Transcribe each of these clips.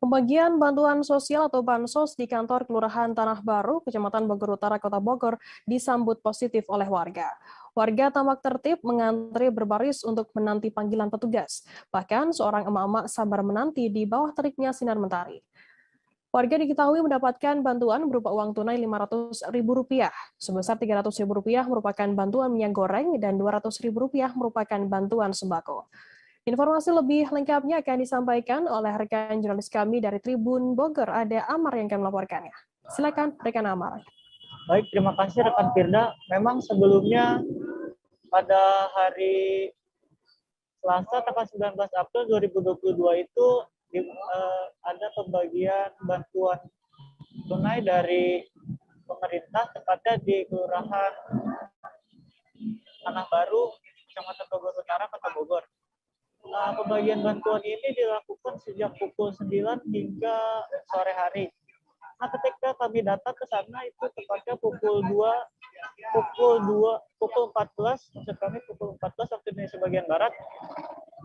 Pembagian bantuan sosial atau bansos di kantor Kelurahan Tanah Baru, Kecamatan Bogor Utara, Kota Bogor, disambut positif oleh warga. Warga tampak tertib mengantri berbaris untuk menanti panggilan petugas. Bahkan seorang emak-emak sabar menanti di bawah teriknya sinar mentari. Warga diketahui mendapatkan bantuan berupa uang tunai Rp500.000. Sebesar Rp300.000 merupakan bantuan minyak goreng dan Rp200.000 merupakan bantuan sembako. Informasi lebih lengkapnya akan disampaikan oleh rekan jurnalis kami dari Tribun Bogor, ada Amar yang akan melaporkannya. Silakan rekan Amar. Baik, terima kasih rekan Firda. Memang sebelumnya pada hari Selasa tanggal 19 April 2022 itu ada pembagian bantuan tunai dari pemerintah, tepatnya di Kelurahan Tanah Baru, Kecamatan Bogor Utara, Kota Bogor. Pembagian bantuan ini dilakukan sejak pukul 9 hingga sore hari. Nah, ketika kami datang ke sana itu tepatnya pukul 14, maksud kami pukul 14 waktu Indonesia bagian Barat.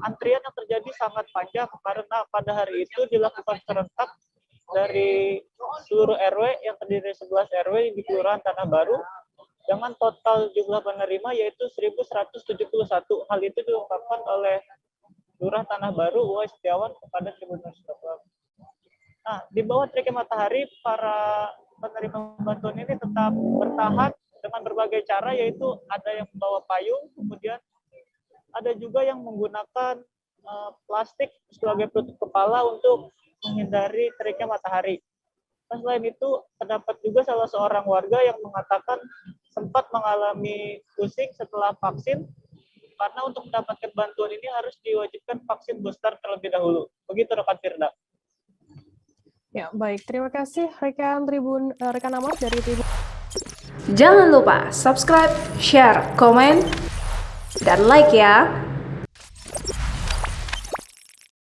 Antrian yang terjadi sangat panjang karena pada hari itu dilakukan serentak dari seluruh RW yang terdiri dari 11 RW di Kelurahan Tanah Baru dengan total jumlah penerima yaitu 1.171. Hal itu diungkapkan oleh Lurah Tanah Baru, Uwais Setiawan kepada Tribun Newsroom. Nah, di bawah terik matahari, para penerima bantuan ini tetap bertahan dengan berbagai cara, yaitu ada yang membawa payung, kemudian ada juga yang menggunakan plastik sebagai penutup kepala untuk menghindari teriknya matahari. Nah, selain itu, terdapat juga salah seorang warga yang mengatakan sempat mengalami pusing setelah vaksin, karena untuk mendapatkan bantuan ini harus diwajibkan vaksin booster terlebih dahulu. Begitu rekan Firda. Ya, baik. Terima kasih rekan Amar dari Tribun. Jangan lupa subscribe, share, komen, dan like ya.